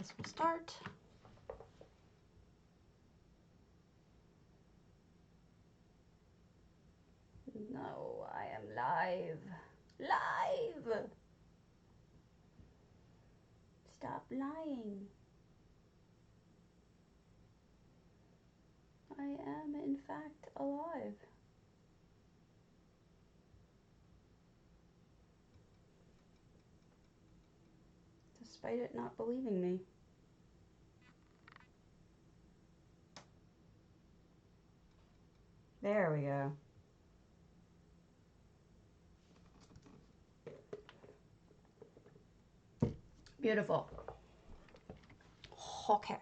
this will start. No, I am live. Live! Stop lying. I am, in fact, alive. Despite it not believing me. There we go. Beautiful. Okay.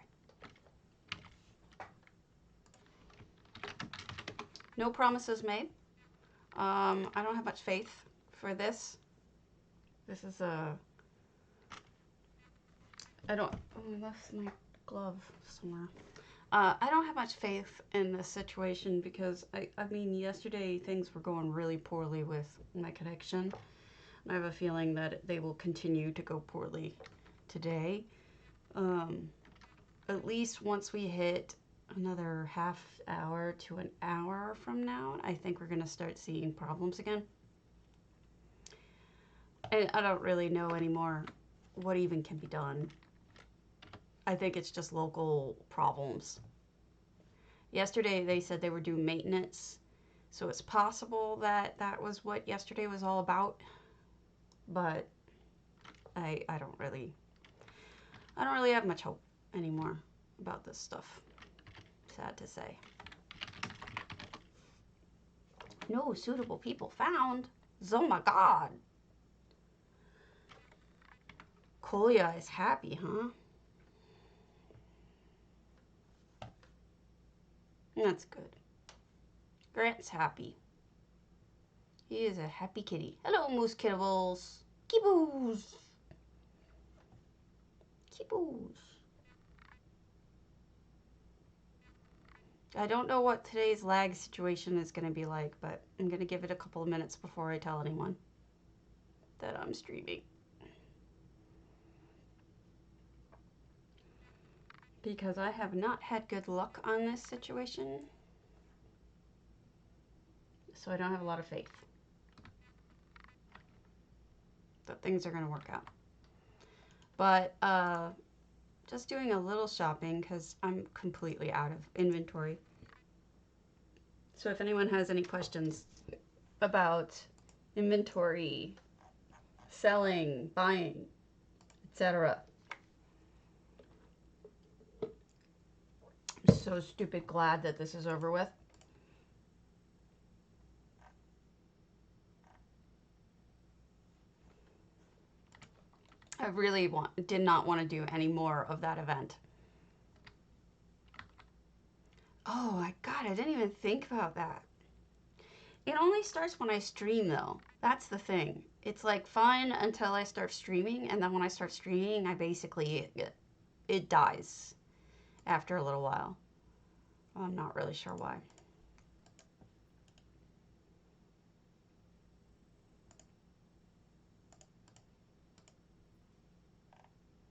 No promises made. I don't have much faith for this. This is a... I left my glove somewhere. I don't have much faith in this situation because, I mean, yesterday things were going really poorly with my connection. I have a feeling that they will continue to go poorly today. At least once we hit another half hour to an hour from now, I think we're going to start seeing problems again. And I don't really know anymore what even can be done. I think it's just local problems. Yesterday they said they were doing maintenance, so it's possible that that was what yesterday was all about. But I don't really have much hope anymore about this stuff. Sad to say. No suitable people found. Oh my God. Kolya is happy, huh? That's good. Grant's happy. He is a happy kitty. Hello, Moose Kittables. Kibboos. Kibboos. I don't know what today's lag situation is going to be like, but I'm going to give it a couple of minutes before I tell anyone that I'm streaming. Because I have not had good luck on this situation. So I don't have a lot of faith that things are going to work out. But just doing a little shopping because I'm completely out of inventory. So if anyone has any questions about inventory, selling, buying, etc. I'm so stupid glad that this is over with. I really did not want to do any more of that event. Oh my God, I didn't even think about that. It only starts when I stream though. That's the thing. It's like fun until I start streaming, and then when I start streaming, I basically, it dies after a little while. I'm not really sure why.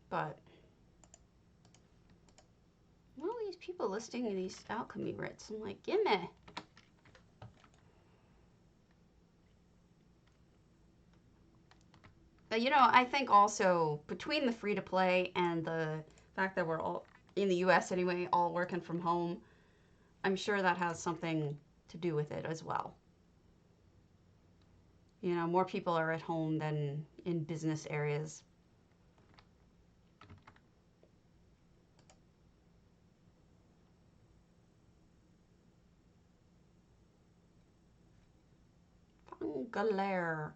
But all these people listing these alchemy writs, I'm like, gimme. But you know, I think also between the free to play and the fact that we're all in the US anyway, all working from home, I'm sure that has something to do with it as well. You know, more people are at home than in business areas. Fungalaire.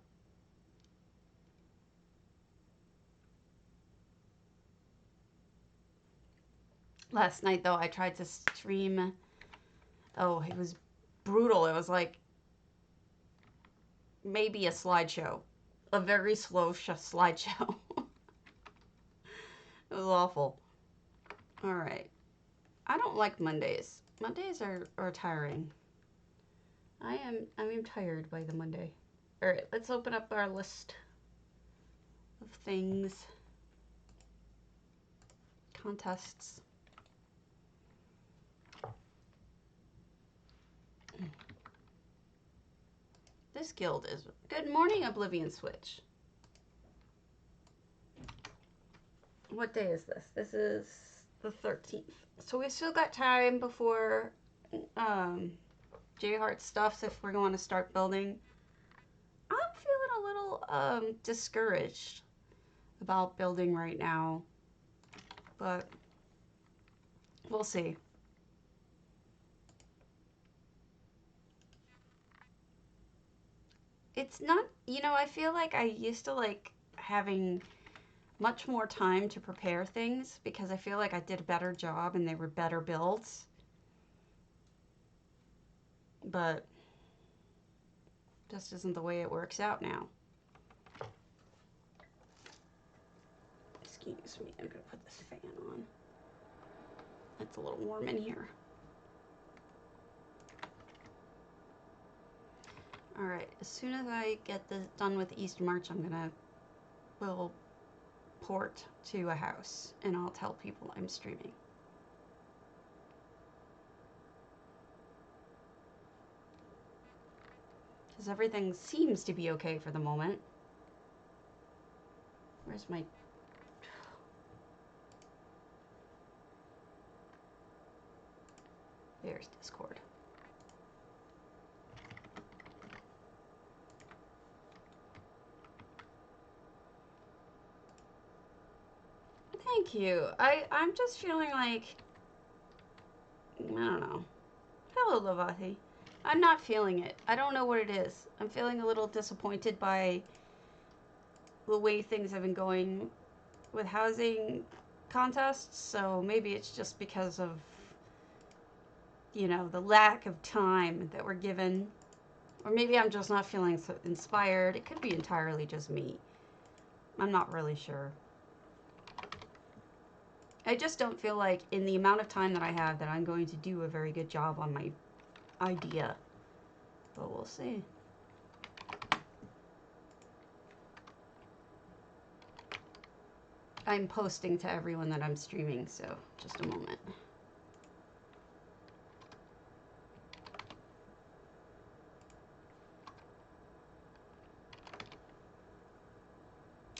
Last night, though, I tried to stream. Oh, it was brutal. It was like maybe a slideshow. A very slow slideshow. It was awful. All right. I don't like Mondays. Mondays are tiring. I am tired by the Monday. All right, let's open up our list of things. contests. This guild is... Good morning, Oblivion Switch. What day is this? This is the 13th. So we still got time before J-Heart stuffs if we're going to start building. I'm feeling a little discouraged about building right now, but we'll see. It's not, you know, I feel like I used to like having much more time to prepare things because I feel like I did a better job and they were better builds. But just isn't the way it works out now. Excuse me, I'm gonna put this fan on. It's a little warm in here. All right, as soon as I get this done with East March, we'll port to a house and I'll tell people I'm streaming. Because everything seems to be okay for the moment. Where's my... There's Discord. Thank you. I'm just feeling like... I don't know. Hello, Lavathi. I'm not feeling it. I don't know what it is. I'm feeling a little disappointed by the way things have been going with housing contests, so maybe it's just because of, you know, the lack of time that we're given. Or maybe I'm just not feeling so inspired. It could be entirely just me. I'm not really sure. I just don't feel like in the amount of time that I have that I'm going to do a very good job on my idea. But we'll see. I'm posting to everyone that I'm streaming, so just a moment.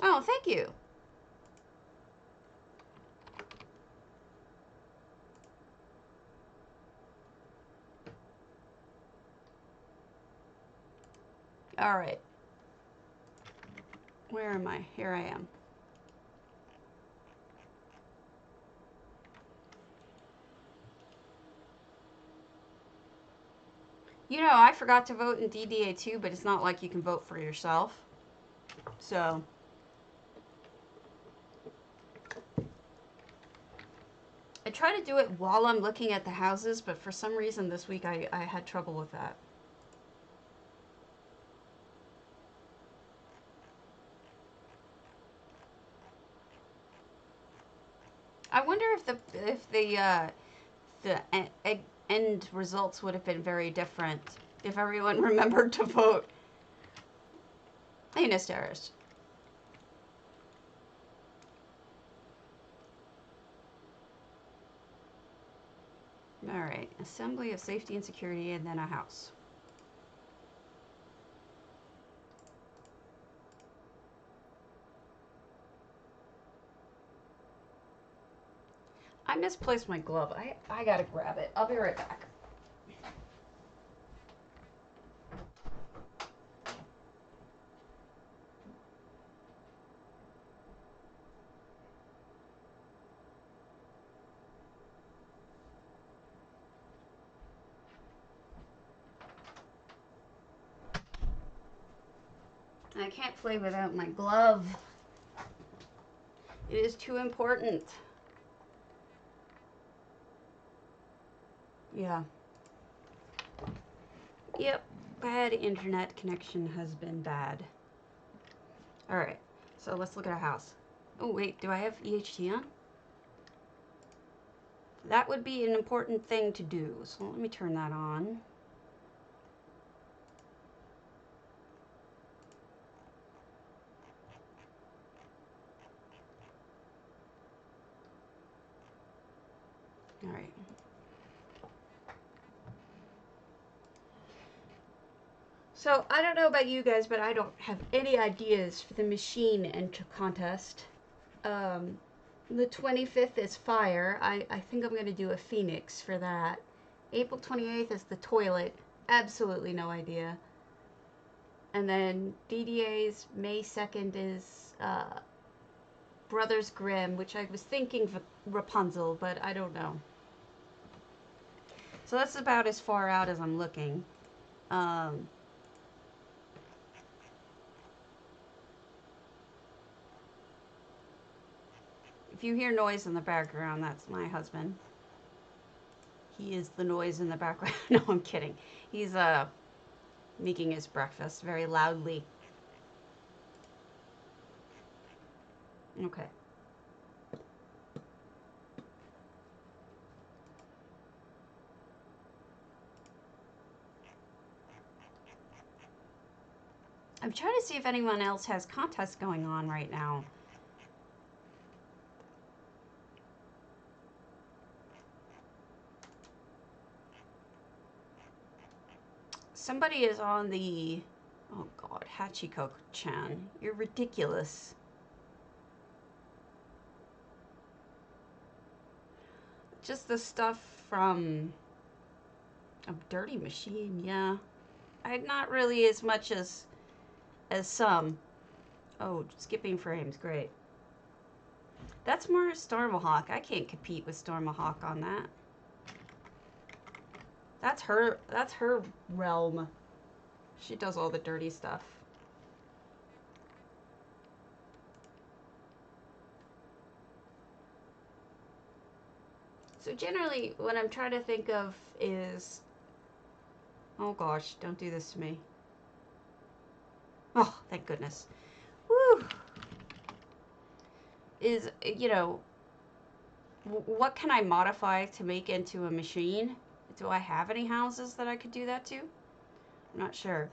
Oh, thank you. All right. Where am I? Here I am. You know, I forgot to vote in DDA too, but it's not like you can vote for yourself. So... I try to do it while I'm looking at the houses, but for some reason this week I had trouble with that. I wonder if the end results would have been very different if everyone remembered to vote. Hey, Nesteris. All right, Assembly of Safety and Security, and then a house. I misplaced my glove. I gotta grab it. I'll be right back. I can't play without my glove. It is too important. Yeah. Yep. Bad internet connection has been bad. Alright. So let's look at our house. Oh, wait. Do I have EHT on? That would be an important thing to do. So let me turn that on. All right. So, I don't know about you guys, but I don't have any ideas for the machine contest. The 25th is fire. I think I'm going to do a phoenix for that. April 28th is the toilet. Absolutely no idea. And then DDA's May 2nd is Brothers Grimm, which I was thinking Rapunzel, but I don't know. So that's about as far out as I'm looking. If you hear noise in the background, that's my husband. He is the noise in the background. No, I'm kidding. He's making his breakfast very loudly. Okay. I'm trying to see if anyone else has contests going on right now. Somebody is on the, oh God, Hachiko-chan. You're ridiculous. Just the stuff from a dirty machine, yeah. I'm not really as much as some. Oh, skipping frames, great. That's more Stormahawk. I can't compete with Stormahawk on that. That's her realm. She does all the dirty stuff. So generally, what I'm trying to think of is, oh gosh, don't do this to me. Oh, thank goodness. Woo! Is, you know, what can I modify to make into a machine? Do I have any houses that I could do that to? I'm not sure.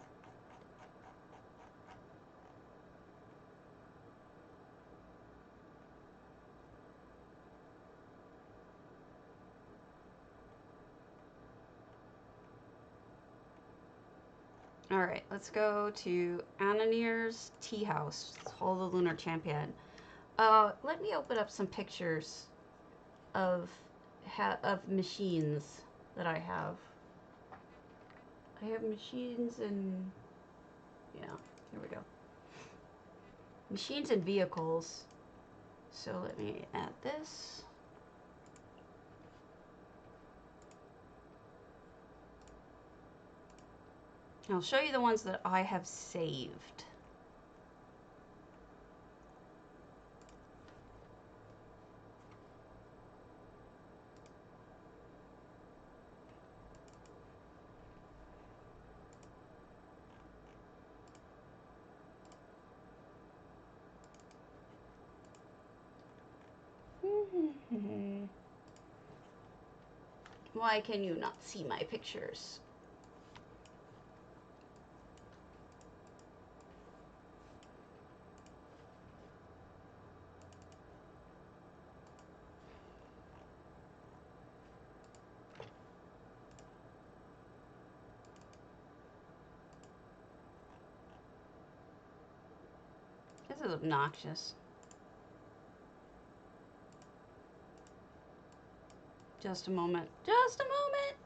Alright, let's go to Ananir's Tea House. Hold the Lunar Champion. Let me open up some pictures of machines that I have. I have machines and, yeah, here we go. Machines and vehicles. So let me add this. I'll show you the ones that I have saved. Why can you not see my pictures? This is obnoxious. Just a moment. Just a moment.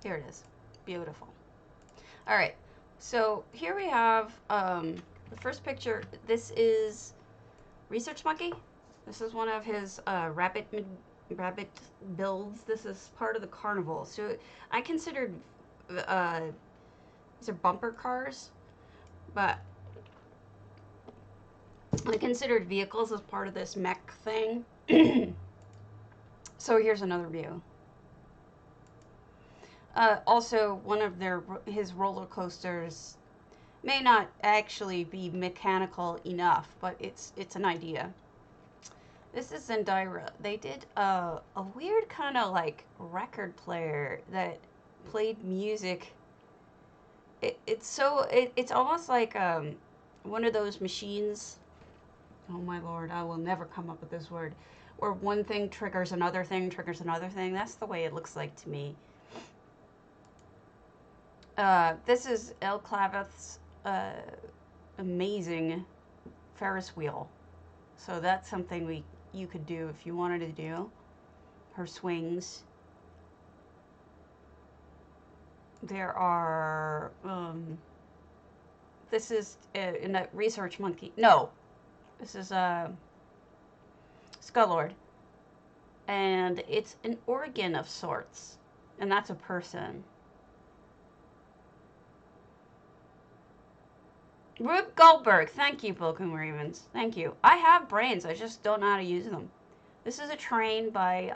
Here it is. Beautiful. All right. So here we have the first picture. This is Research Monkey. This is one of his rabbit builds. This is part of the carnival. So I considered these are bumper cars, but I considered vehicles as part of this mech thing. So here's another view. Also, one of his roller coasters may not actually be mechanical enough, but it's an idea. This is Zendira. They did a weird kind of like record player that played music. It's almost like one of those machines. Oh my lord, I will never come up with this word. Or one thing triggers another thing, triggers another thing. That's the way it looks like to me. This is El Claveth's amazing Ferris wheel. So that's something you could do if you wanted to do. Her swings. There are, this is in a research monkey. No, this is a Skullord. And it's an organ of sorts. And that's a person. Rube Goldberg. Thank you, Broken Ravens. Thank you. I have brains. I just don't know how to use them. This is a train by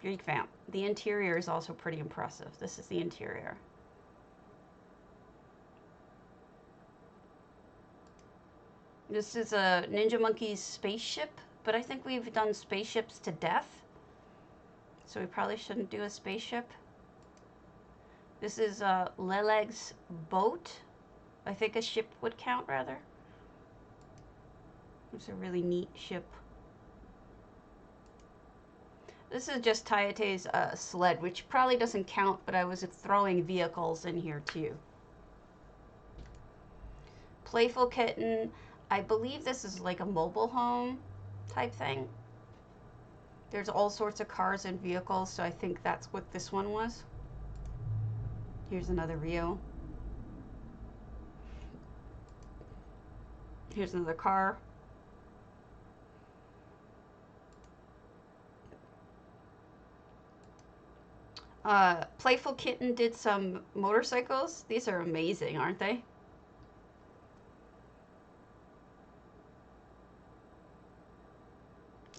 Greek Vamp. The interior is also pretty impressive. This is the interior. This is a Ninja Monkey's spaceship, but I think we've done spaceships to death. So we probably shouldn't do a spaceship. This is Leleg's boat. I think a ship would count, rather. It's a really neat ship. This is just Tayate's sled, which probably doesn't count, but I was throwing vehicles in here too. Playful Kitten. I believe this is like a mobile home type thing. There's all sorts of cars and vehicles, so I think that's what this one was. Here's another view. Here's another car. Playful Kitten did some motorcycles. These are amazing, aren't they?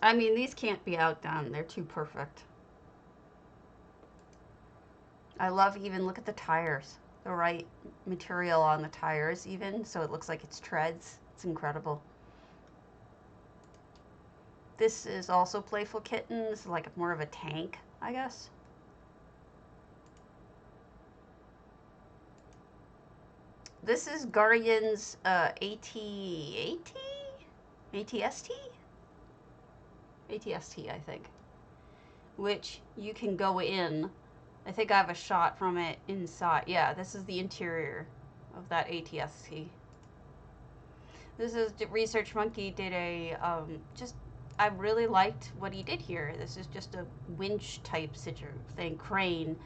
I mean, these can't be outdone. They're too perfect. I love even, look at the tires. The right material on the tires even, so it looks like it's treads. It's incredible. This is also Playful Kitten. This is like more of a tank, I guess. This is Guardian's ATST, I think, which you can go in. I think I have a shot from it inside. Yeah, this is the interior of that ATST. This is Research Monkey did a I really liked what he did here. This is just a winch type thing, crane.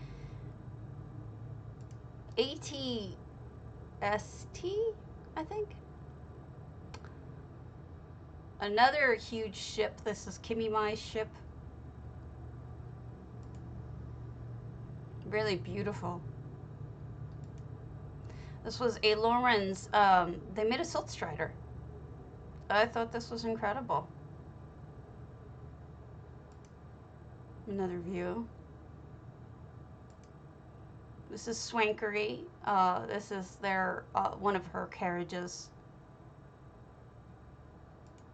ATST, I think. Another huge ship. This is Kimmy Mai's ship. Really beautiful. This was a Lawrence. They made a Silt Strider. I thought this was incredible. Another view. This is Swankery. This is their one of her carriages.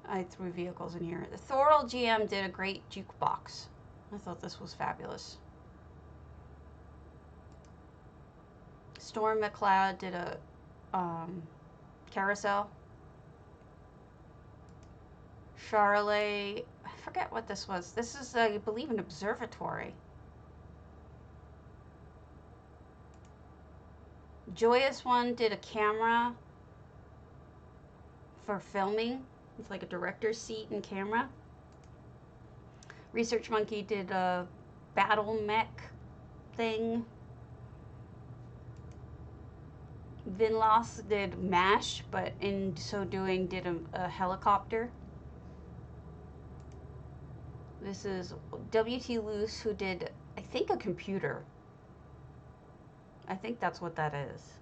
I threw vehicles in here. The Thorol GM did a great jukebox. I thought this was fabulous. Storm McLeod did a carousel. Charlotte, I forget what this was. This is, I believe, an observatory. Joyous One did a camera for filming. It's like a director's seat and camera. Research Monkey did a battle mech thing. Vinlos did MASH, but in so doing did a helicopter. This is W.T. Luce, who did, I think, a computer. I think that's what that is.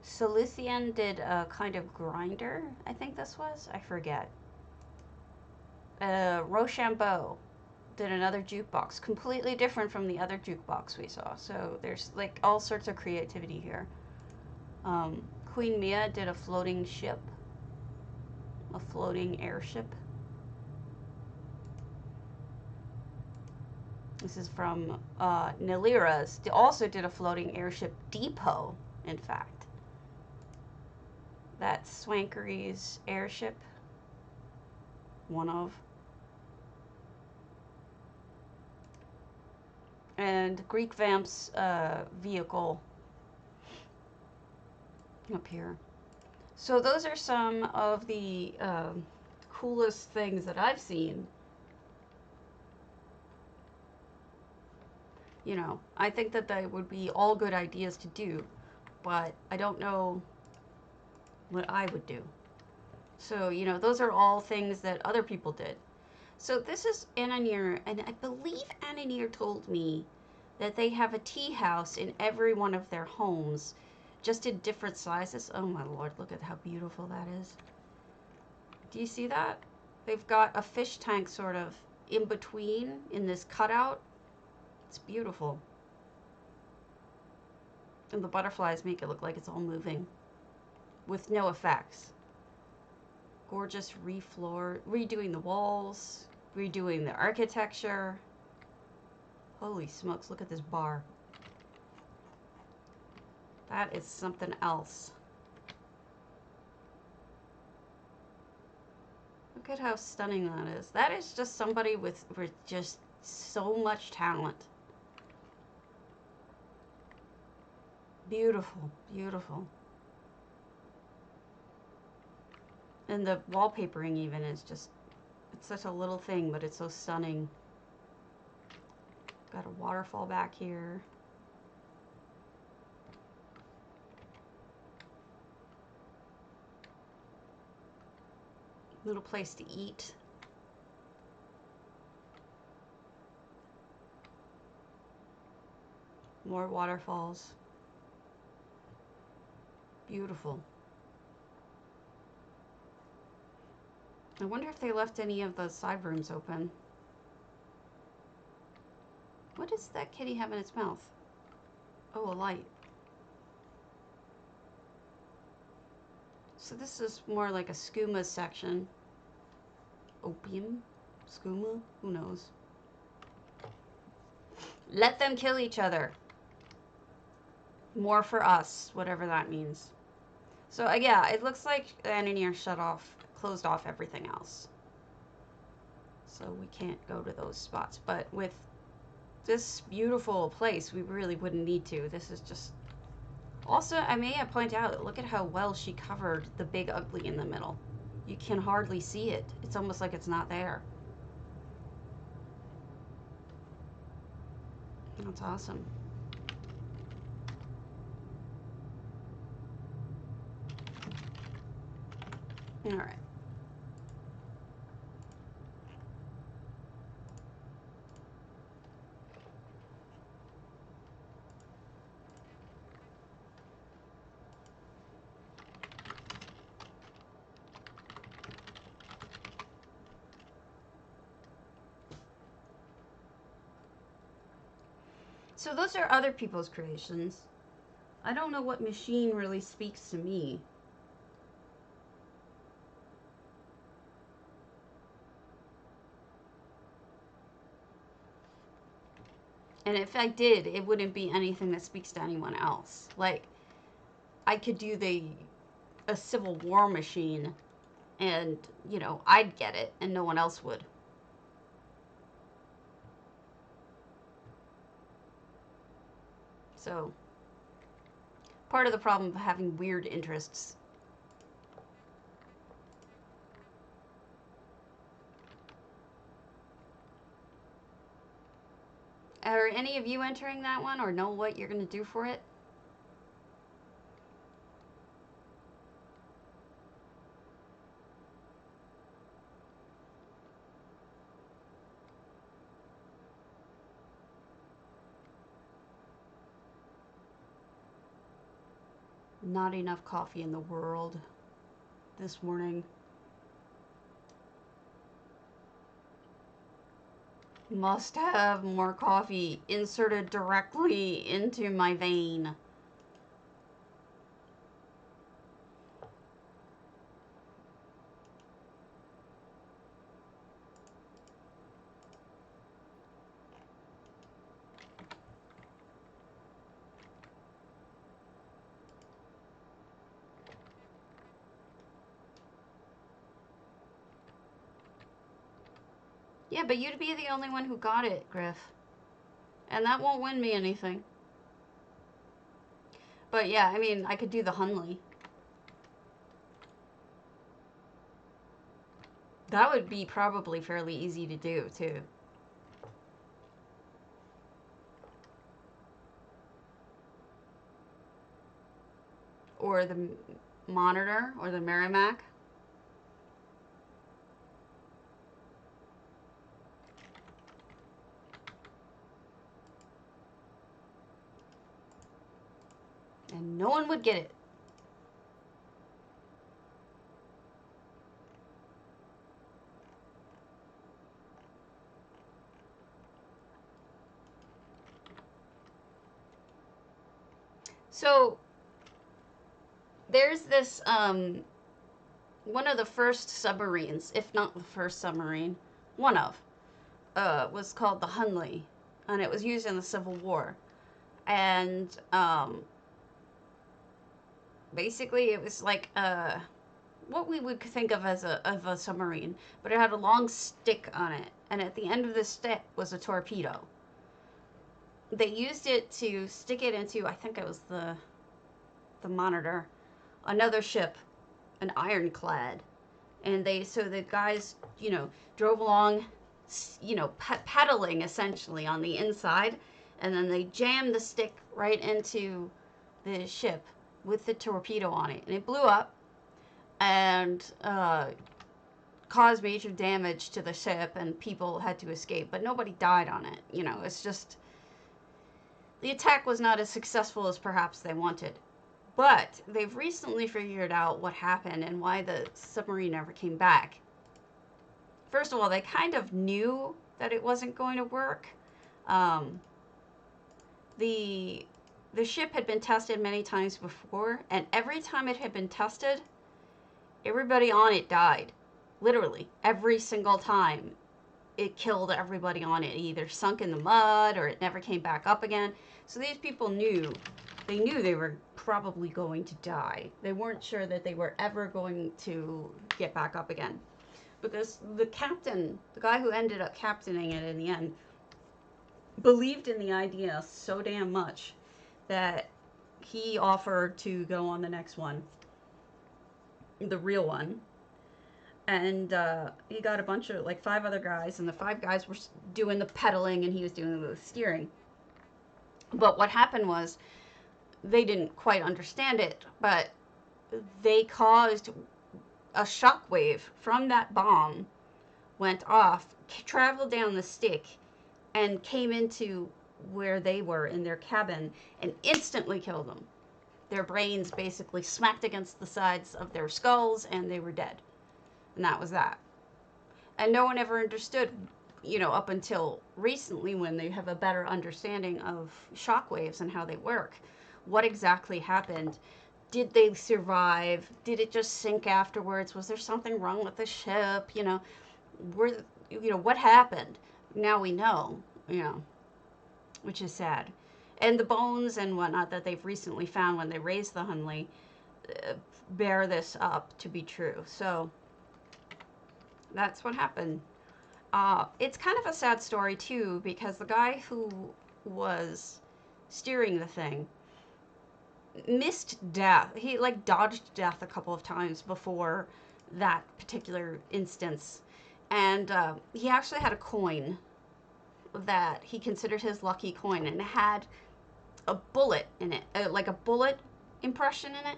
Silithian did a kind of grinder, I think this was. I forget. Rochambeau did another jukebox, completely different from the other jukebox we saw. So there's like all sorts of creativity here. Queen Mia did a floating ship, a floating airship. This is from Nilira's. They also did a floating airship depot, in fact. That's Swankery's airship. One of. And Greek Vamp's vehicle up here. So those are some of the coolest things that I've seen. You know, I think that they would be all good ideas to do, but I don't know what I would do. So, you know, those are all things that other people did. So this is Ananir, and I believe Ananir told me that they have a tea house in every one of their homes, just in different sizes. Oh my lord, look at how beautiful that is. Do you see that? They've got a fish tank sort of in between in this cutout. It's beautiful. And the butterflies make it look like it's all moving with no effects. Gorgeous redoing the walls, redoing the architecture. Holy smokes, look at this bar. That is something else. Look at how stunning that is. That is just somebody with just so much talent. Beautiful, beautiful. And the wallpapering even is just, it's such a little thing, but it's so stunning. Got a waterfall back here. Little place to eat. More waterfalls. Beautiful. I wonder if they left any of the side rooms open. What does that kitty have in its mouth? Oh, a light. So this is more like a skooma section. Opium? Skooma? Who knows? Let them kill each other. More for us, whatever that means. So yeah, it looks like Ananir closed off everything else. So we can't go to those spots. But with this beautiful place, we really wouldn't need to. This is just... Also, I may point out, look at how well she covered the big ugly in the middle. You can hardly see it. It's almost like it's not there. That's awesome. All right. So those are other people's creations. I don't know what machine really speaks to me. And if I did, it wouldn't be anything that speaks to anyone else. Like, I could do a Civil War machine and, you know, I'd get it and no one else would. So, part of the problem of having weird interests. Are any of you entering that one or know what you're going to do for it? Not enough coffee in the world this morning. Must have more coffee inserted directly into my vein. Yeah, but you'd be the only one who got it, Griff. And that won't win me anything. But yeah, I mean, I could do the Hunley. That would be probably fairly easy to do, too. Or the Monitor, or the Merrimack. And no one would get it. So, there's this, one of the first submarines, if not the first submarine, one of, was called the Hunley. And it was used in the Civil War. And, basically it was like, what we would think of as a submarine, but it had a long stick on it, and at the end of the stick was a torpedo. They used it to stick it into, I think it was the Monitor, another ship, an ironclad, and so the guys, drove along, paddling essentially on the inside, and then they jammed the stick right into the ship with the torpedo on it, and it blew up and caused major damage to the ship, and people had to escape, but nobody died on it. It's just the attack was not as successful as perhaps they wanted. But they've recently figured out what happened and why the submarine never came back. First of all, they kind of knew that it wasn't going to work. The ship had been tested many times before, and every time it had been tested, everybody on it died. Literally, every single time it killed everybody on it. It either sunk in the mud or it never came back up again. So these people knew they were probably going to die. They weren't sure that they were ever going to get back up again. Because the captain, the guy who ended up captaining it in the end, believed in the idea so damn much that he offered to go on the next one, the real one. And he got a bunch of, 5 other guys, and the 5 guys were doing the pedaling and he was doing the steering. But what happened was, they didn't quite understand it, but they caused a shock wave from that bomb, went off, traveled down the stick, and came into where they were in their cabin and instantly killed them. Their brains basically smacked against the sides of their skulls and they were dead. And that was that. And no one ever understood, up until recently, when they have a better understanding of shock waves and how they work. What exactly happened? Did they survive? Did it just sink afterwards? Was there something wrong with the ship? What happened? Now we know, which is sad. And the bones and whatnot that they've recently found when they raised the Hunley bear this up to be true. So that's what happened. It's kind of a sad story too, because the guy who was steering the thing missed death. He dodged death a couple of times before that particular instance. And he actually had a coin that he considered his lucky coin, and it had a bullet in it, like a bullet impression in it,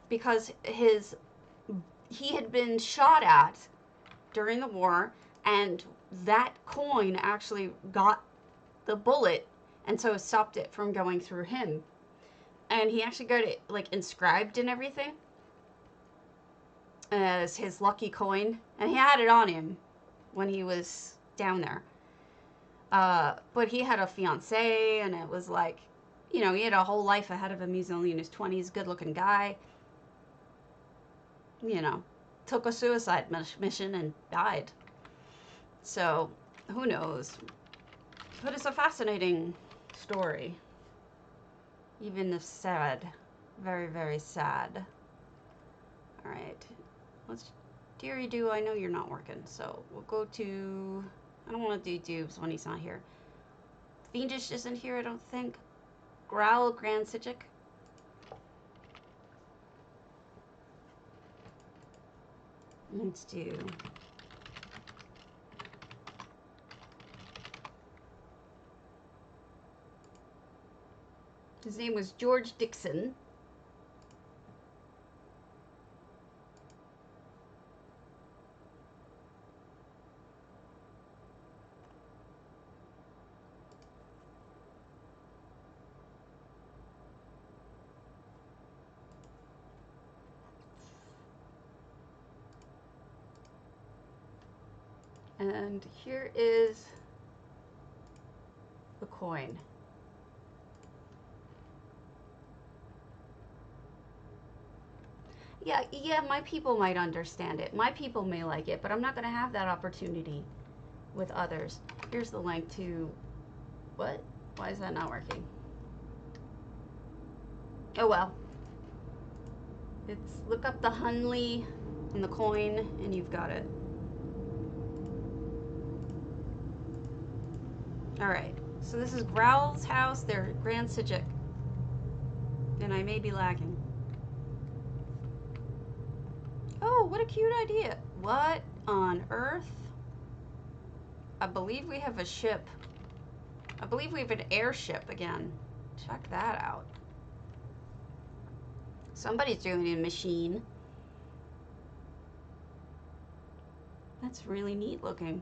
because he had been shot at during the war, and that coin actually got the bullet, and so it stopped it from going through him. And he actually got it inscribed and everything as his lucky coin, and he had it on him when he was down there. But he had a fiance, and it was he had a whole life ahead of him. He's only in his 20s, good-looking guy. Took a suicide mission and died. So, who knows? But it's a fascinating story. Even if sad. Very, very sad. Alright. Let's... Deary-do, I know you're not working, so we'll go to I don't want to do dubs when he's not here. Fiendish isn't here, I don't think. Growl, Grand Psijic. Let's do... His name was George Dixon. And here is the coin. Yeah, my people might understand it. My people may like it, but I'm not going to have that opportunity with others. Here's the link to... What? Why is that not working? Oh well. It's look up the Hunley and the coin, and you've got it. Alright, so this is Growl's house. They're Grand Psijic. And I may be lagging. Oh, what a cute idea. What on earth? I believe we have a ship. I believe we have an airship again. Check that out. Somebody's doing a machine. That's really neat looking.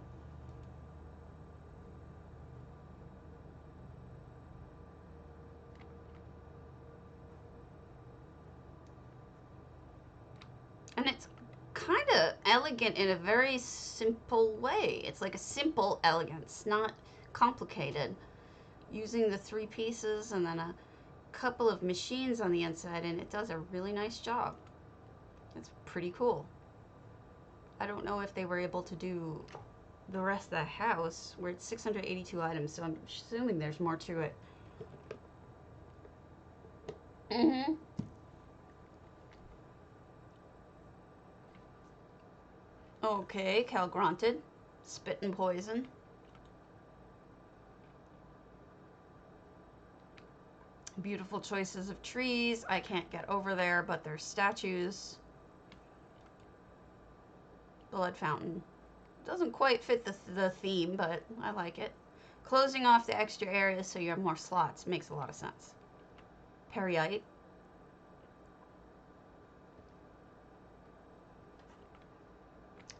And it's kind of elegant in a very simple way. It's like a simple elegance, not complicated. Using the 3 pieces and then a couple of machines on the inside, and it does a really nice job. It's pretty cool. I don't know if they were able to do the rest of the house. We're at 682 items, so I'm assuming there's more to it. Mm-hmm. Okay, Cal grunted. Spit and poison. Beautiful choices of trees. I can't get over there, but there's statues. Blood fountain. Doesn't quite fit the theme, but I like it. Closing off the extra areas so you have more slots. Makes a lot of sense. Peryite.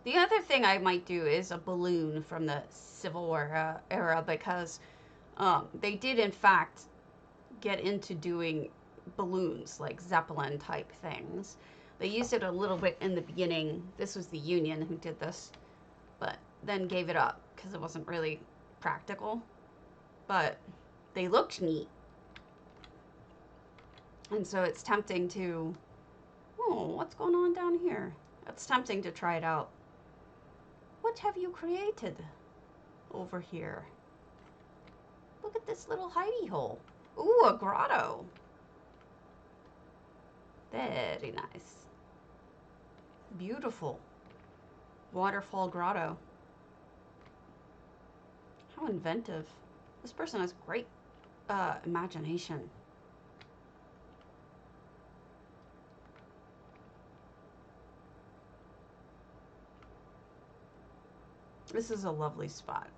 The other thing I might do is a balloon from the Civil War era because they did, in fact, get into doing balloons, like Zeppelin type things. They used it a little bit in the beginning. This was the Union who did this, but then gave it up because it wasn't really practical. But they looked neat. And so it's tempting to... Oh, what's going on down here? It's tempting to try it out. What have you created over here? Look at this little hidey hole. Ooh, a grotto. Very nice. Beautiful. Waterfall grotto. How inventive. This person has great imagination. This is a lovely spot.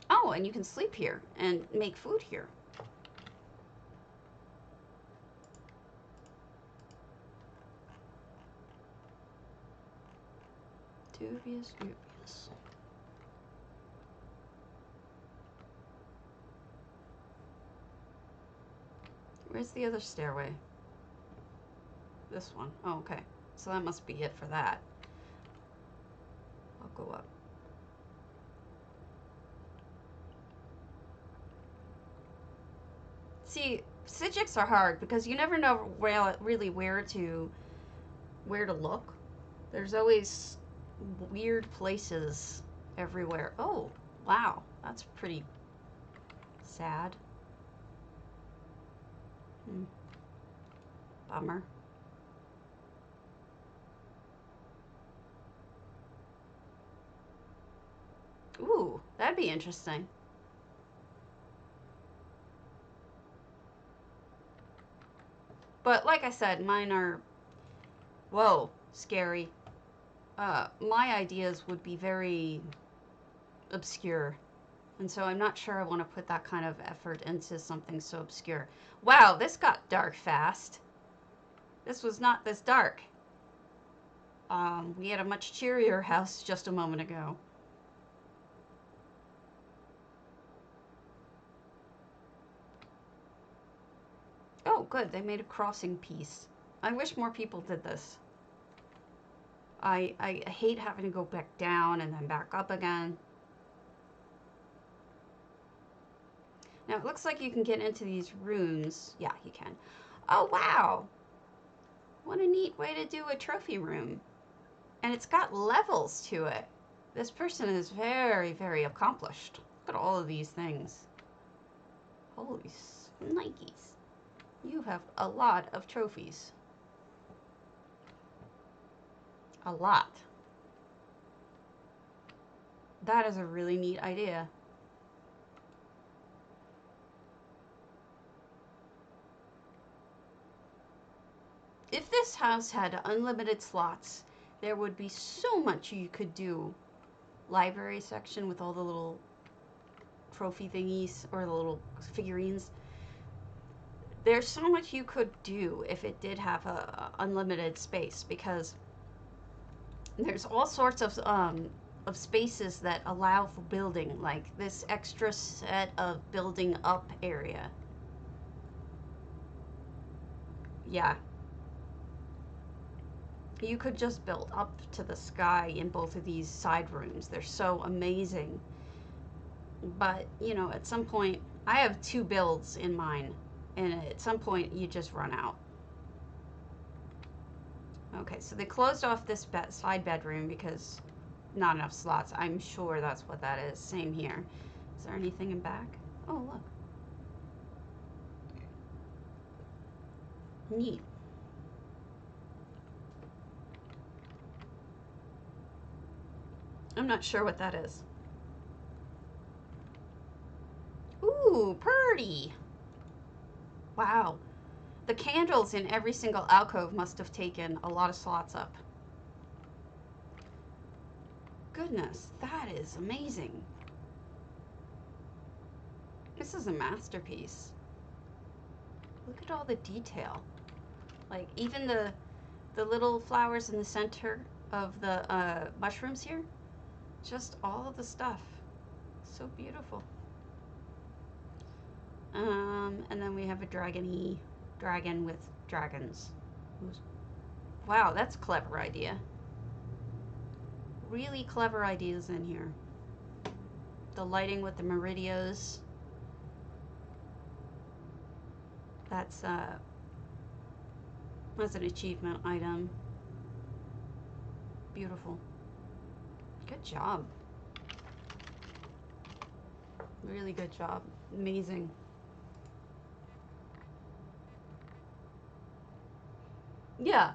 Oh, and you can sleep here and make food here. Dubious, dubious. Where's the other stairway? This one. Oh, okay. So that must be it for that. I'll go up. See, Psijics are hard because you never know really where to look. There's always weird places everywhere. Oh, wow. That's pretty sad. Bummer. be interesting. But like I said, mine are, whoa, scary. My ideas would be very obscure. And so I'm not sure I want to put that kind of effort into something so obscure. Wow, this got dark fast. This was not this dark. We had a much cheerier house just a moment ago. Oh, good. They made a crossing piece. I wish more people did this. I hate having to go back down and then back up again. Now, it looks like you can get into these rooms. Yeah, you can. Oh, wow. What a neat way to do a trophy room. And it's got levels to it. This person is very, very accomplished. Look at all of these things. Holy Nikes. You have a lot of trophies. A lot. That is a really neat idea. If this house had unlimited slots, there would be so much you could do. Library section with all the little trophy thingies or the little figurines. There's so much you could do if it did have a unlimited space, because there's all sorts of spaces that allow for building, like this extra set of building up area. Yeah. You could just build up to the sky in both of these side rooms. They're so amazing. But, you know, at some point, I have 2 builds in mine, and at some point you just run out. Okay, so they closed off this side bedroom because not enough slots. I'm sure that's what that is. Same here. Is there anything in back? Oh, look. Neat. I'm not sure what that is. Ooh, pretty. Wow. The candles in every single alcove must have taken a lot of slots up. Goodness, that is amazing. This is a masterpiece. Look at all the detail. Like, even the little flowers in the center of the mushrooms here. Just all of the stuff. So beautiful. And then we have a dragon with dragons. Wow, that's a clever idea. Really clever ideas in here. The lighting with the meridios. That's an achievement item. Beautiful. Good job. Really good job. Amazing. Yeah,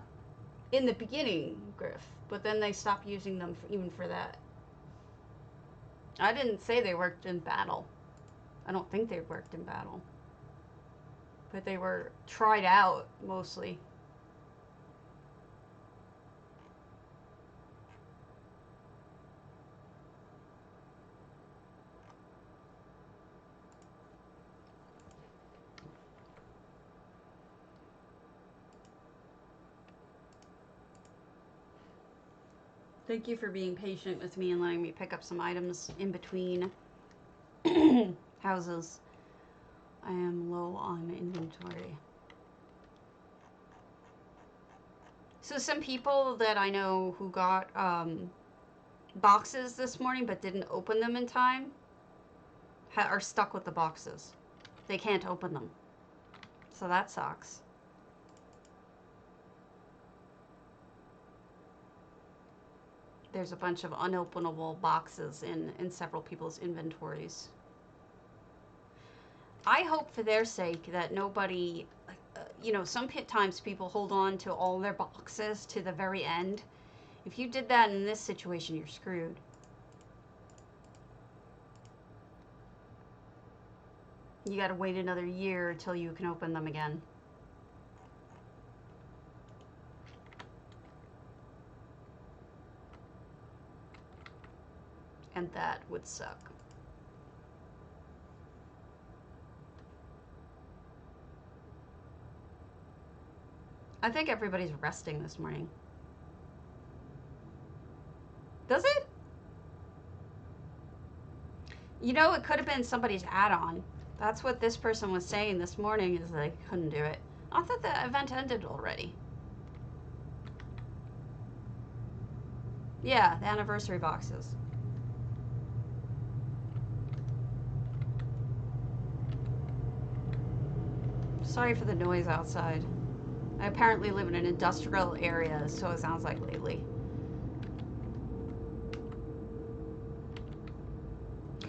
in the beginning, Griff, but then they stopped using them even for that. I didn't say they worked in battle. I don't think they worked in battle. But they were tried out, mostly. Thank you for being patient with me and letting me pick up some items in between houses. I am low on inventory. So some people that I know who got boxes this morning but didn't open them in time are stuck with the boxes. They can't open them. So that sucks. There's a bunch of unopenable boxes in several people's inventories. I hope for their sake that nobody, you know, sometimes people hold on to all their boxes to the very end. If you did that in this situation, you're screwed. You gotta wait another year till you can open them again. And that would suck. I think everybody's resting this morning. Does it? You know, it could have been somebody's add-on. That's what this person was saying this morning, is they couldn't do it. I thought the event ended already. Yeah, the anniversary boxes. Sorry for the noise outside. I apparently live in an industrial area, so it sounds like lately.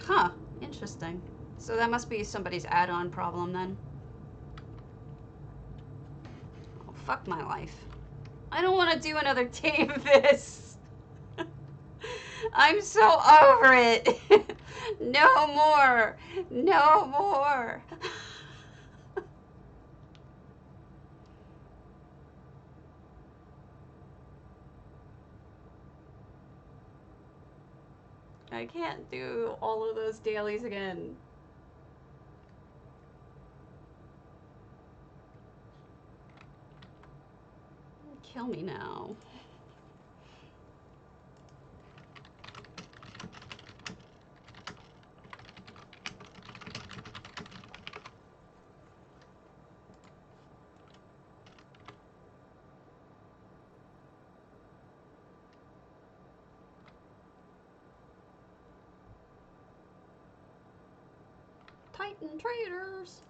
Huh, interesting. So that must be somebody's add-on problem then. Oh, fuck my life. I don't want to do another day of this. I'm so over it. No more. No more. I can't do all of those dailies again. Kill me now. Titan traders.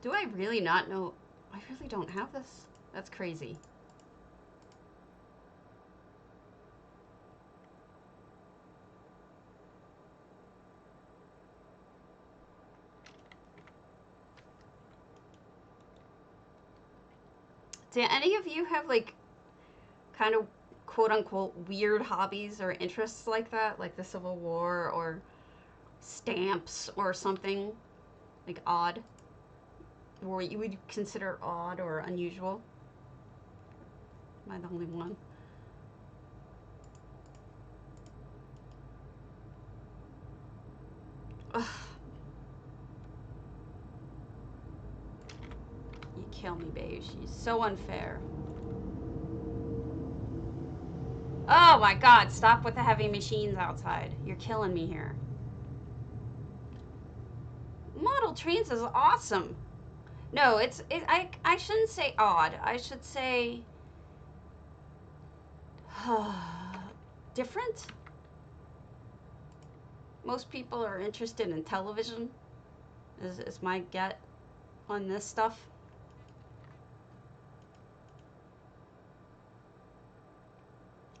Do I really not know? I really don't have this. That's crazy. Do any of you have like kind of quote unquote weird hobbies or interests like that? Like the Civil War or stamps or something like odd? Or you would consider odd or unusual? Am I the only one? Ugh. You kill me, babe. She's so unfair. Oh my god, stop with the heavy machines outside. You're killing me here. Model trains is awesome. No, I shouldn't say odd. I should say different. Most people are interested in television, is my get on this stuff.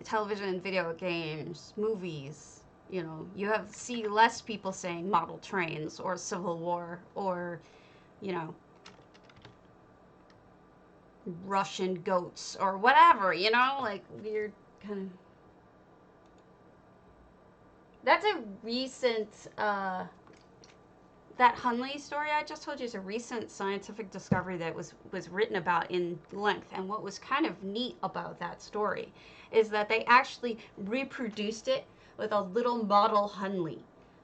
Television, video games, movies. You know, you see less people saying model trains or Civil War or, you know, Russian goats or whatever, you know, like weird kind of. That's a recent, that Hunley story I just told you is a recent scientific discovery that was written about in length. And what was kind of neat about that story is that they actually reproduced it with a little model Hunley.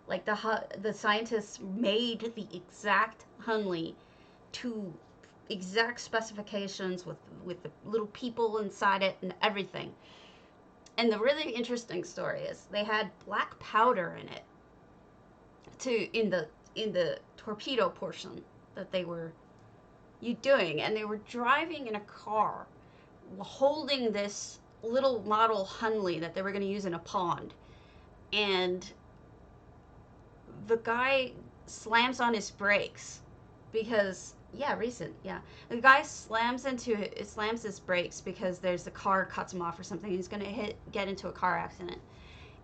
Like the scientists made the exact Hunley to exact specifications with the little people inside it and everything. And the really interesting story is they had black powder in it in the torpedo portion that they were doing, and they were driving in a car holding this little model Hunley that they were going to use in a pond, and the guy slams on his brakes because the guy slams his brakes because there's a car cuts him off or something. He's going to get into a car accident,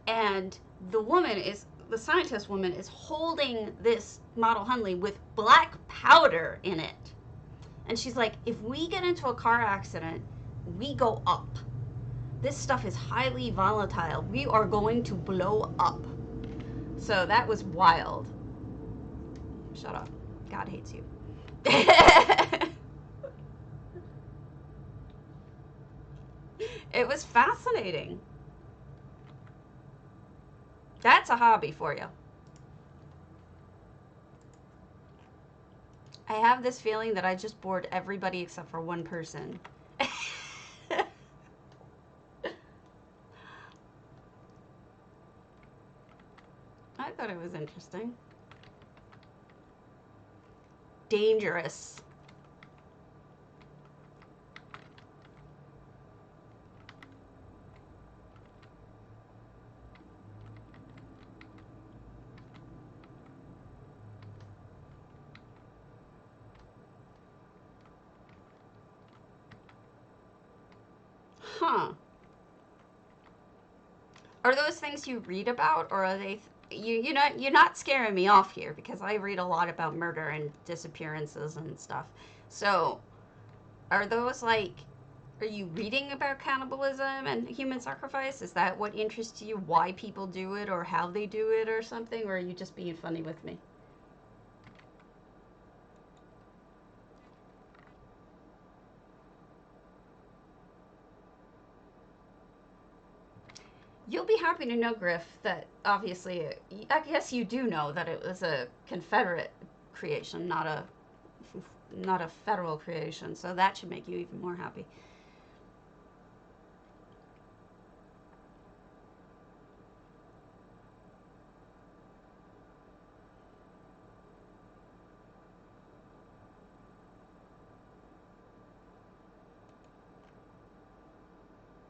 and the scientist woman is holding this model Hunley with black powder in it, and she's like, if we get into a car accident, we go up. This stuff is highly volatile. We are going to blow up. So that was wild. Shut up. God hates you. It was fascinating. That's a hobby for you. I have this feeling that I just bored everybody except for one person. I thought it was interesting. Dangerous. Huh. Are those things you read about, or are they you're not scaring me off here, because I read a lot about murder and disappearances and stuff. So, are those like, are you reading about cannibalism and human sacrifice? Is that what interests you? Why people do it, or how they do it, or something? Or are you just being funny with me? You'll be happy to know, Griff, that obviously, I guess you do know that it was a Confederate creation, not a federal creation. So that should make you even more happy.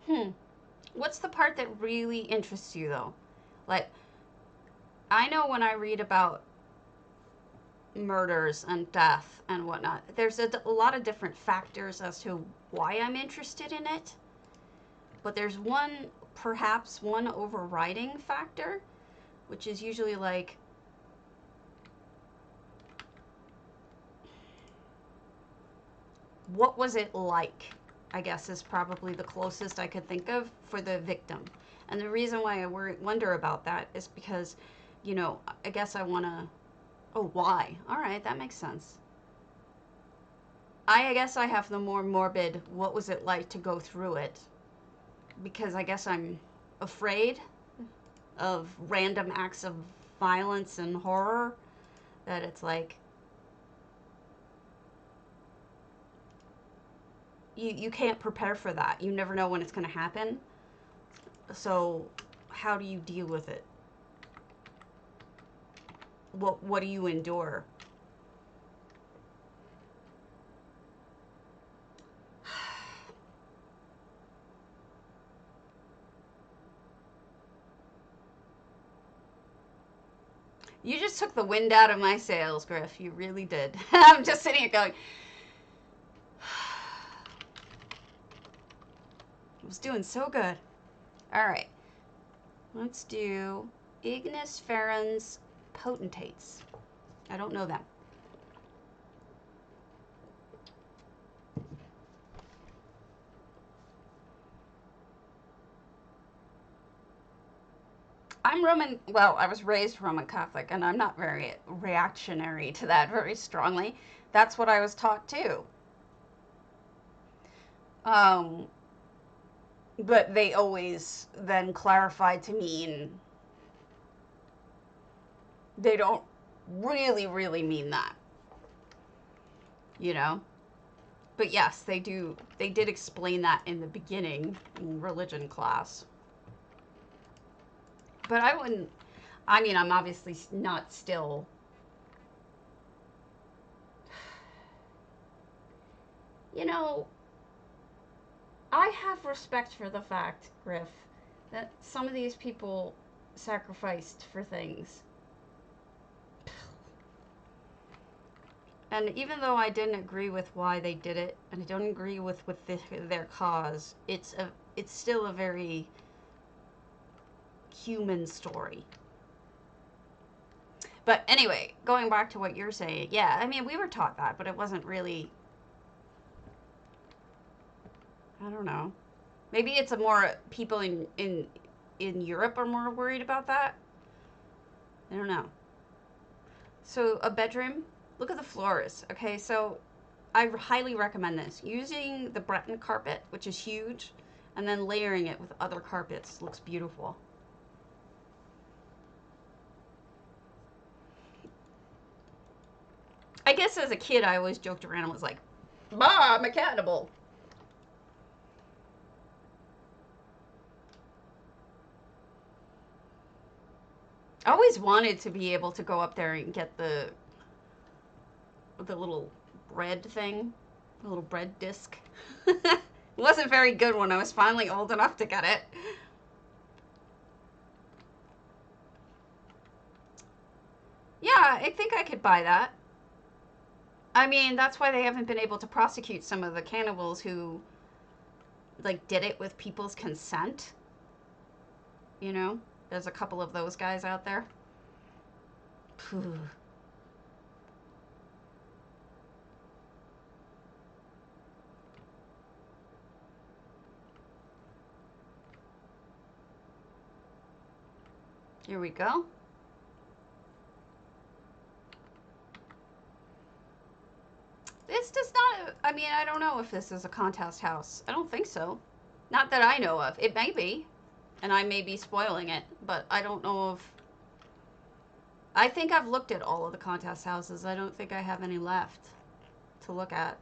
Hmm. What's the part that really interests you, though? Like, I know when I read about murders and death and whatnot, there's a lot of different factors as to why I'm interested in it. But there's perhaps one overriding factor, which is usually like, what was it like? I guess is probably the closest I could think of for the victim. And the reason why I wonder about that is because, I guess I want to. Oh, why? All right, that makes sense. I guess I have the more morbid, what was it like to go through it? Because I guess I'm afraid of random acts of violence and horror. That it's like, you can't prepare for that. You never know when it's going to happen. So, how do you deal with it? What do you endure? You just took the wind out of my sails, Griff. You really did. I'm just sitting here going, I was doing so good. All right. Let's do Ignis Ferens potentates. I don't know them. I'm Roman, well, I was raised Roman Catholic, and I'm not very reactionary to that very strongly. That's what I was taught too. Um, but they always then clarified to mean they don't really mean that, you know? But yes, they do. They did explain that in the beginning in religion class. But I wouldn't, I mean, I'm obviously not still, you know, I have respect for the fact, Griff, that some of these people sacrificed for things. And even though I didn't agree with why they did it, and I don't agree with their cause, it's still a very human story. But anyway, going back to what you're saying, yeah, I mean, we were taught that, but it wasn't really, I don't know. Maybe it's a more people in Europe are more worried about that. I don't know. So a bedroom, look at the floors. Okay, so I highly recommend this. Using the Breton carpet, which is huge, and then layering it with other carpets looks beautiful. I guess as a kid, I always joked around and was like, "Bah, I'm a cannibal." I always wanted to be able to go up there and get the little bread thing, the little bread disc. It wasn't very good when I was finally old enough to get it. Yeah, I think I could buy that. I mean, that's why they haven't been able to prosecute some of the cannibals who, like, did it with people's consent. You know? There's a couple of those guys out there. Phew. Here we go. It's just not, I mean, I don't know if this is a contest house. I don't think so. Not that I know of. It may be. And I may be spoiling it. But I don't know if... I think I've looked at all of the contest houses. I don't think I have any left to look at.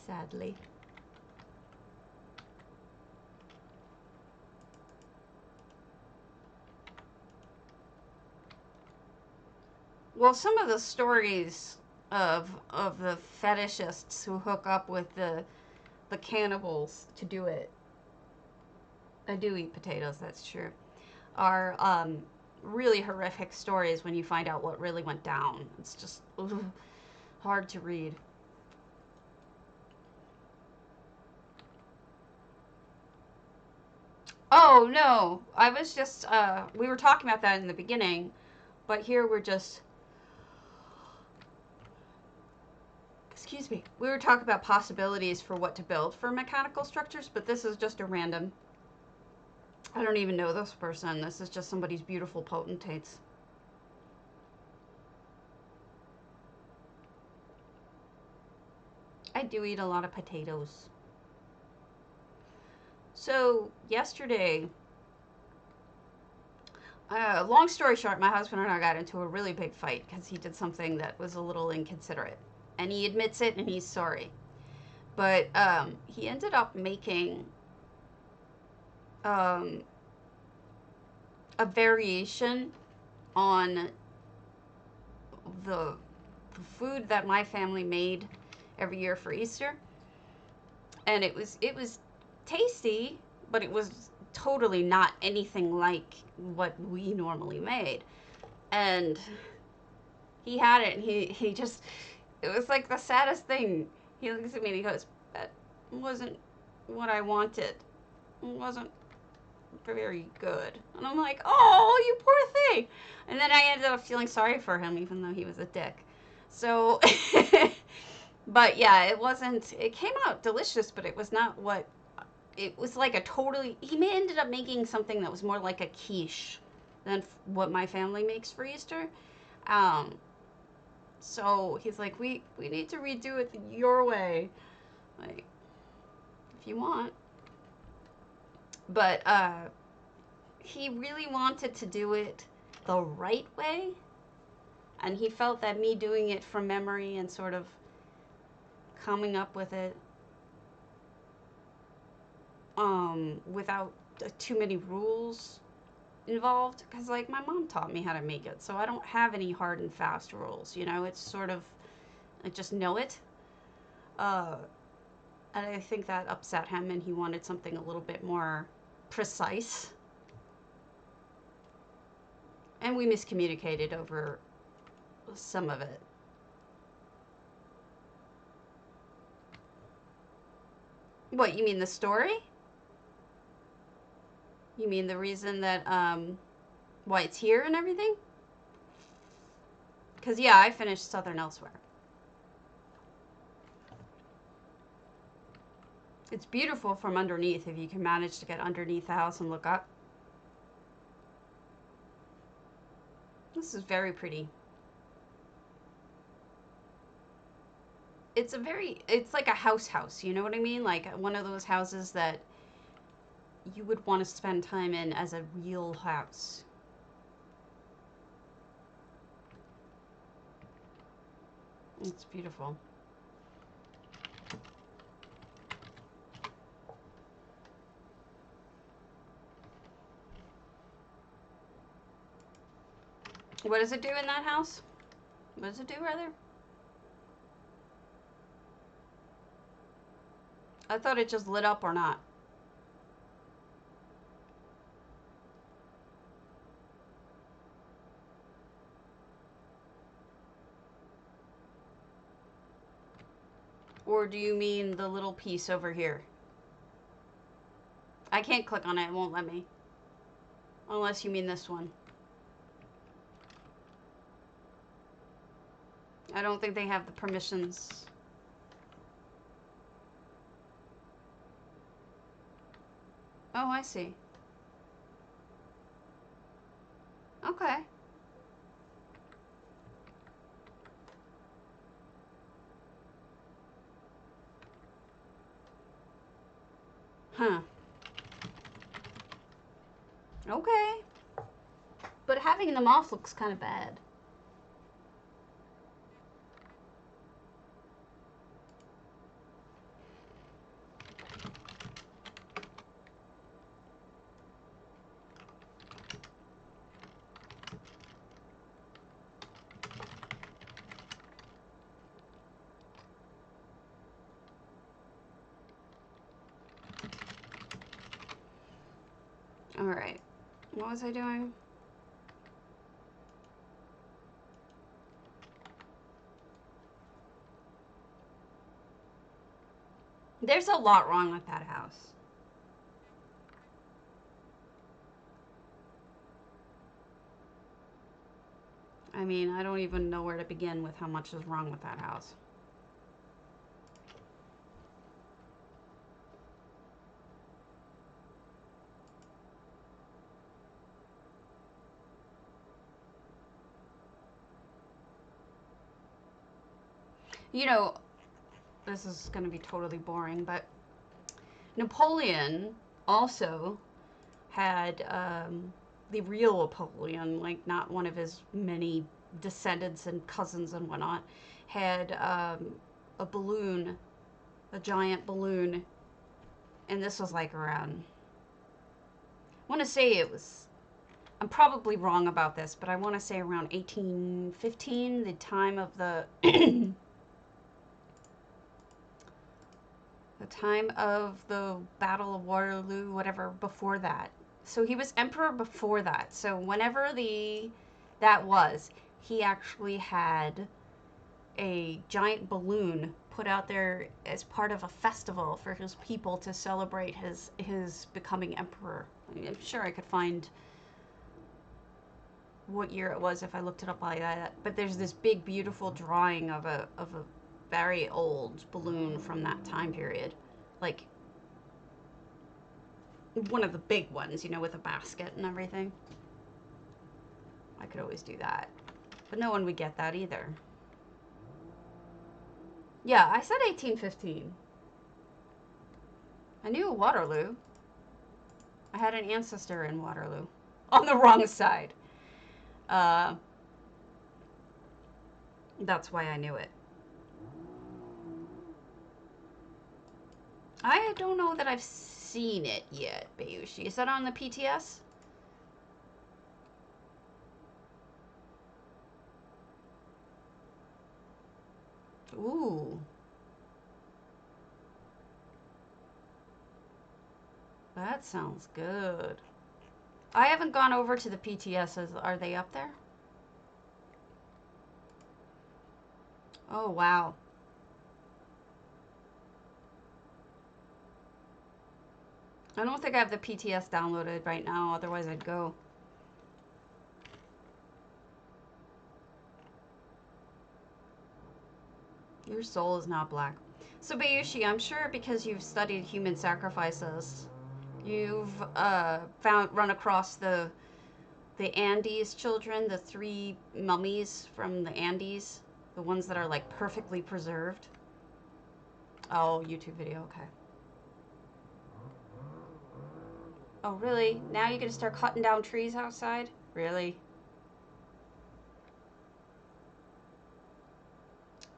Sadly. Well, some of the stories of the fetishists who hook up with the cannibals to do it. I do eat potatoes, that's true. Are really horrific stories when you find out what really went down. It's just hard to read. Oh, no. I was just, we were talking about that in the beginning, but here we're just, excuse me, we were talking about possibilities for what to build for mechanical structures, but this is just a random, I don't even know this person. This is just somebody's beautiful potentates. I do eat a lot of potatoes. So, yesterday, long story short, my husband and I got into a really big fight because he did something that was a little inconsiderate. And he admits it and he's sorry. But he ended up making um, a variation on the food that my family made every year for Easter. And it was tasty, but it was totally not anything like what we normally made. And he had it and he just, it was like the saddest thing. He looks at me and he goes, "That wasn't what I wanted. It wasn't very good." And I'm like, "Oh, you poor thing." And then I ended up feeling sorry for him, even though he was a dick. So, but yeah, it wasn't, it came out delicious, but it was not what, it was like a totally, he ended up making something that was more like a quiche than what my family makes for Easter. Um, so he's like, we need to redo it your way. Like, if you want. But he really wanted to do it the right way. And he felt that me doing it from memory and sort of coming up with it without too many rules involved. Because, like, my mom taught me how to make it. So I don't have any hard and fast rules. You know, it's sort of, I just know it. And I think that upset him and he wanted something a little bit more precise. And we miscommunicated over some of it. What, you mean the story? You mean the reason that, why it's here and everything? Because, yeah, I finished Southern Elsewhere. It's beautiful from underneath if you can manage to get underneath the house and look up. This is very pretty. It's like a house, you know what I mean? Like one of those houses that you would want to spend time in as a real house. It's beautiful. What does it do in that house? What does it do, rather? I thought it just lit up or not. Or do you mean the little piece over here? I can't click on it. It won't let me. Unless you mean this one. I don't think they have the permissions. Oh, I see. Okay. Huh. Okay. But having them off looks kind of bad. Alright. What was I doing? There's a lot wrong with that house. I mean, I don't even know where to begin with how much is wrong with that house. You know, this is going to be totally boring, but Napoleon also had the real Napoleon, like not one of his many descendants and cousins and whatnot, had a balloon, a giant balloon, and this was like around, I want to say it was, I'm probably wrong about this, but I want to say around 1815, the time of the the time of the Battle of Waterloo, whatever, before that. So he was emperor before that. So whenever that was, he actually had a giant balloon put out there as part of a festival for his people to celebrate his becoming emperor. I'm sure I could find what year it was if I looked it up like that. But there's this big, beautiful drawing of a very old balloon from that time period. Like one of the big ones, you know, with a basket and everything. I could always do that. But no one would get that either. Yeah, I said 1815. I knew Waterloo. I had an ancestor in Waterloo. On the wrong side. That's why I knew it. I don't know that I've seen it yet, Bayushi. Is that on the PTS? Ooh. That sounds good. I haven't gone over to the PTSs. Are they up there? Oh, wow. I don't think I have the PTS downloaded right now, otherwise I'd go. Your soul is not black. So Bayushi, I'm sure because you've studied human sacrifices, you've run across the the Andes children, the 3 mummies from the Andes, the ones that are like perfectly preserved. Oh, YouTube video, okay. Oh, really? Now you're gonna start cutting down trees outside? Really?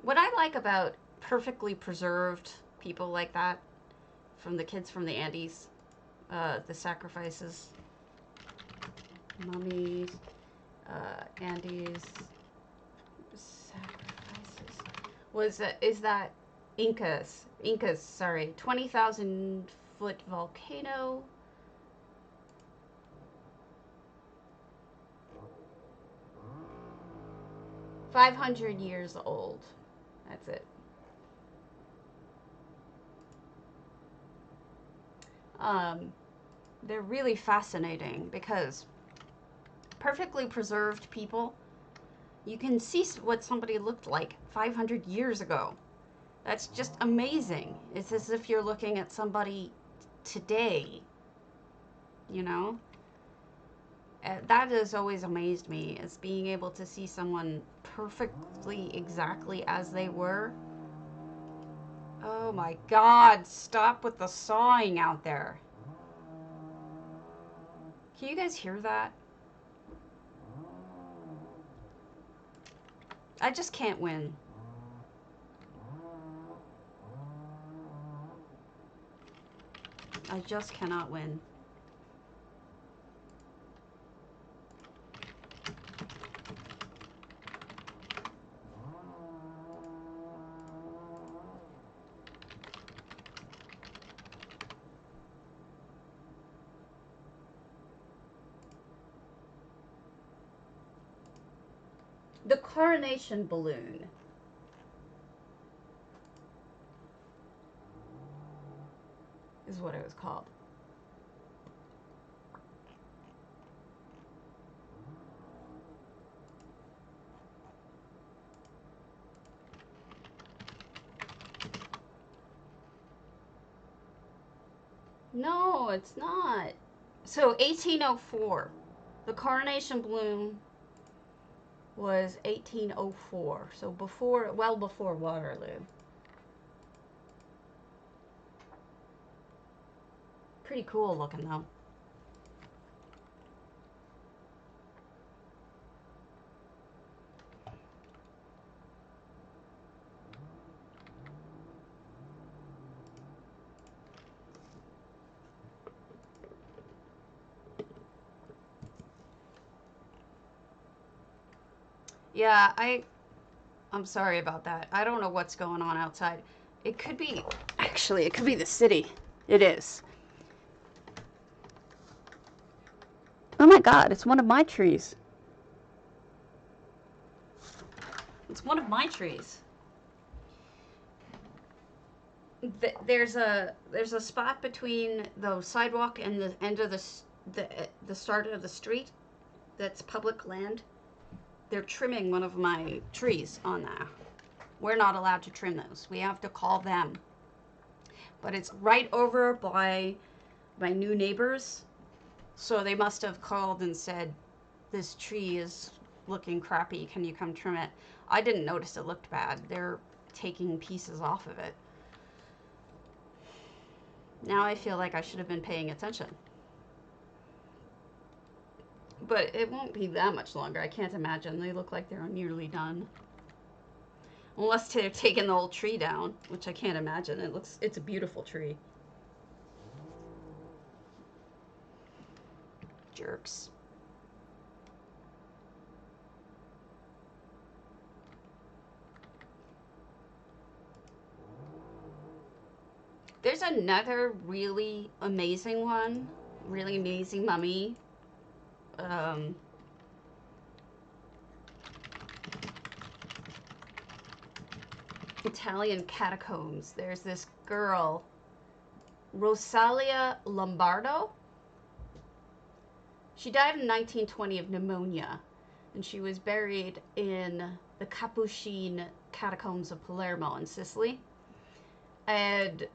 What I like about perfectly preserved people like that, from the kids from the Andes, the sacrifices, mummies, Andes sacrifices, is that Incas, sorry, 20,000 foot volcano. $500 years old. That's it. They're really fascinating because perfectly preserved people, you can see what somebody looked like 500 years ago. That's just amazing. It's as if you're looking at somebody today, you know? That has always amazed me, is being able to see someone perfectly exactly as they were. Oh my God, stop with the sawing out there. Can you guys hear that? I just can't win. I just cannot win. The coronation balloon. Is what it was called. No, it's not. So 1804. The coronation balloon was 1804. So before, well before Waterloo. Pretty cool looking though. Yeah, I'm sorry about that. I don't know what's going on outside. It could be, actually, it could be the city. It is. Oh my God, it's one of my trees. It's one of my trees. There's a spot between the sidewalk and the end of the start of the street that's public land. They're trimming one of my trees on that. We're not allowed to trim those. We have to call them. But it's right over by my new neighbors. So they must have called and said, this tree is looking crappy. Can you come trim it? I didn't notice it looked bad. They're taking pieces off of it. Now I feel like I should have been paying attention. But it won't be that much longer. I can't imagine. They look like they're nearly done. Unless they've taken the whole tree down, which I can't imagine. It's a beautiful tree. Jerks. There's another really amazing one. Really amazing mummy. Italian catacombs. There's this girl, Rosalia Lombardo. She died in 1920 of pneumonia, and she was buried in the Capuchin catacombs of Palermo in Sicily. And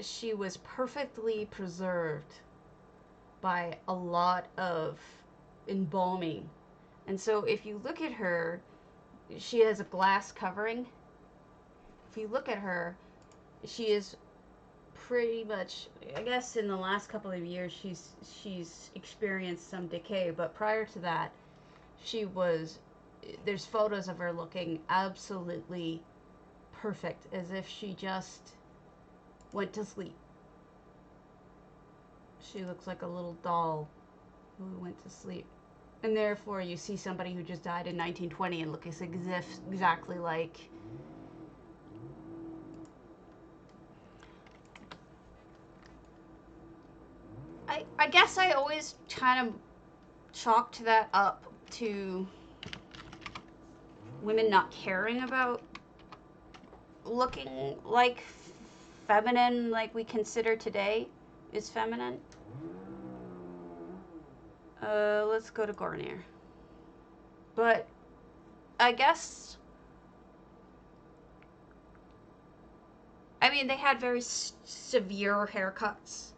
she was perfectly preserved by a lot of embalming. And so if you look at her, she has a glass covering. If you look at her, she is pretty much, I guess in the last couple of years she's experienced some decay, but prior to that she was, there's photos of her looking absolutely perfect, as if she just went to sleep. She looks like a little doll who went to sleep. And therefore you see somebody who just died in 1920 and looks exactly like. I guess I always kind of chalked that up to women not caring about looking like feminine, like we consider today is feminine. Let's go to goronir. But I guess, I mean, they had very severe haircuts,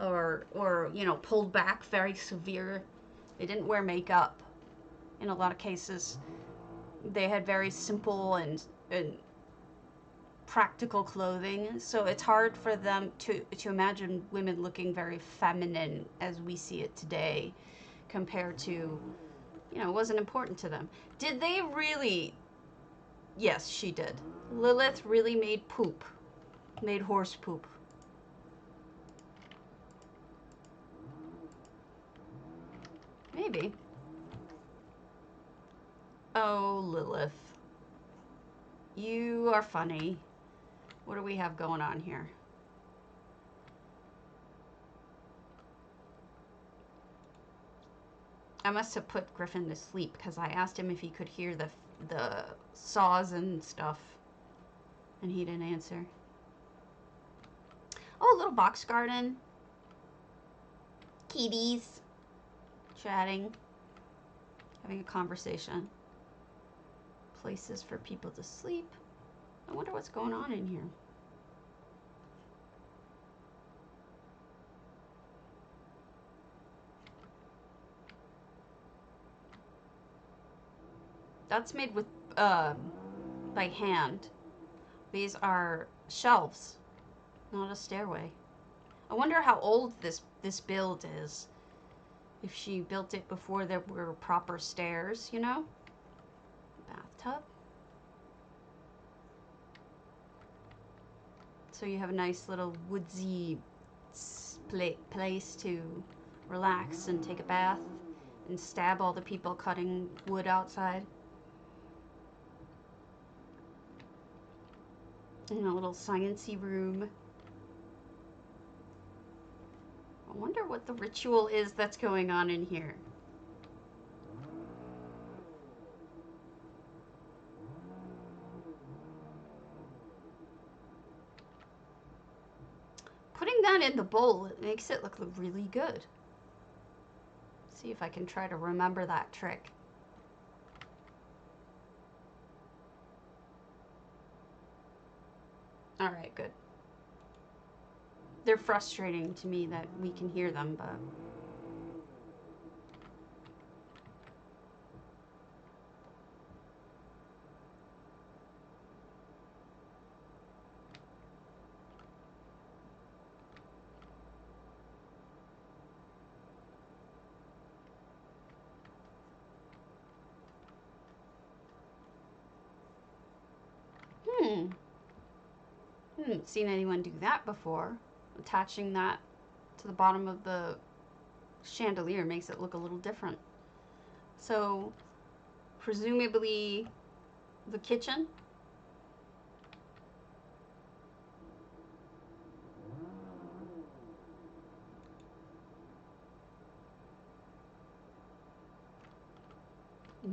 or you know, pulled back, very severe. They didn't wear makeup in a lot of cases. They had very simple and practical clothing, so it's hard for them to imagine women looking very feminine as we see it today, compared to, you know, it wasn't important to them. Did they really? Yes, she did. Lilith really made poop, made horse poop. Maybe. Oh, Lilith, you are funny. What do we have going on here? I must have put Griffin to sleep because I asked him if he could hear the saws and stuff, and he didn't answer. Oh, a little box garden. Kitties chatting, having a conversation. Places for people to sleep. I wonder what's going on in here. That's made with by hand. These are shelves, not a stairway. I wonder how old this build is. If she built it before there were proper stairs, you know? Bathtub. So you have a nice little woodsy place to relax and take a bath and stab all the people cutting wood outside. In a little sciencey room. I wonder what the ritual is that's going on in here. Putting that in the bowl, it makes it look really good. See if I can try to remember that trick. All right, good. They're frustrating to me that we can hear them, but... I haven't seen anyone do that before. Attaching that to the bottom of the chandelier makes it look a little different. So, presumably the kitchen.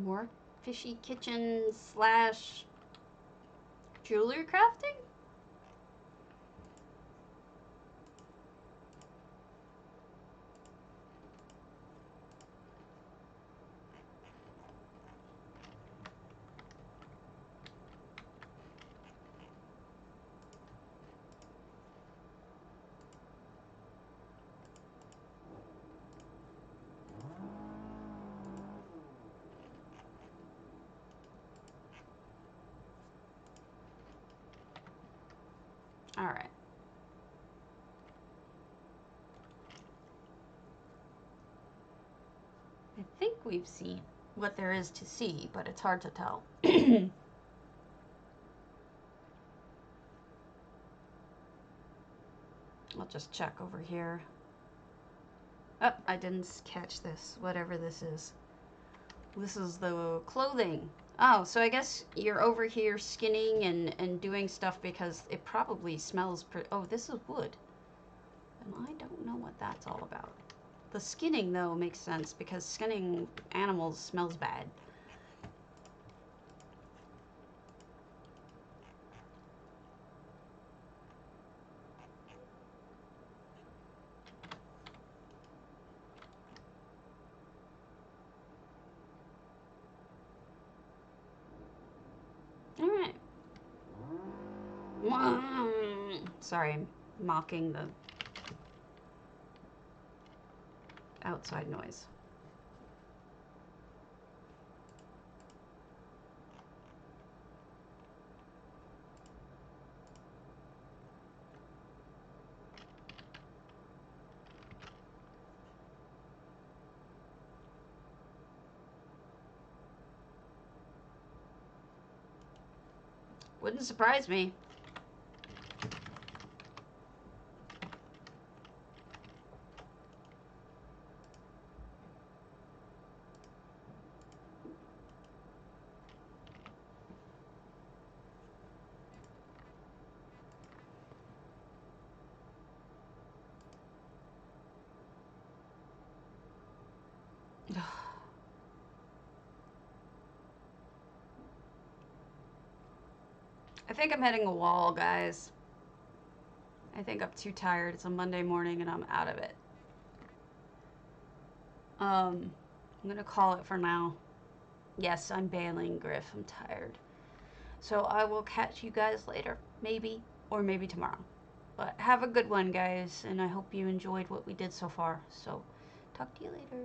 More fishy kitchen slash jewelry crafting? we've seen what there is to see, but it's hard to tell. I'll just check over here. Oh, I didn't catch this, whatever this is. This is the clothing. Oh, so I guess you're over here skinning and doing stuff because it probably smells oh, this is wood. And I don't know what that's all about. The skinning, though, makes sense because skinning animals smells bad. Alright. Sorry, I'm mocking the outside noise. Wouldn't surprise me. I think I'm hitting a wall, guys. I think I'm too tired. It's a Monday morning and I'm out of it. I'm gonna call it for now. Yes, I'm bailing, Griff. I'm tired. So I will catch you guys later. Maybe, or maybe tomorrow. But have a good one, guys, and I hope you enjoyed what we did so far. So, talk to you later.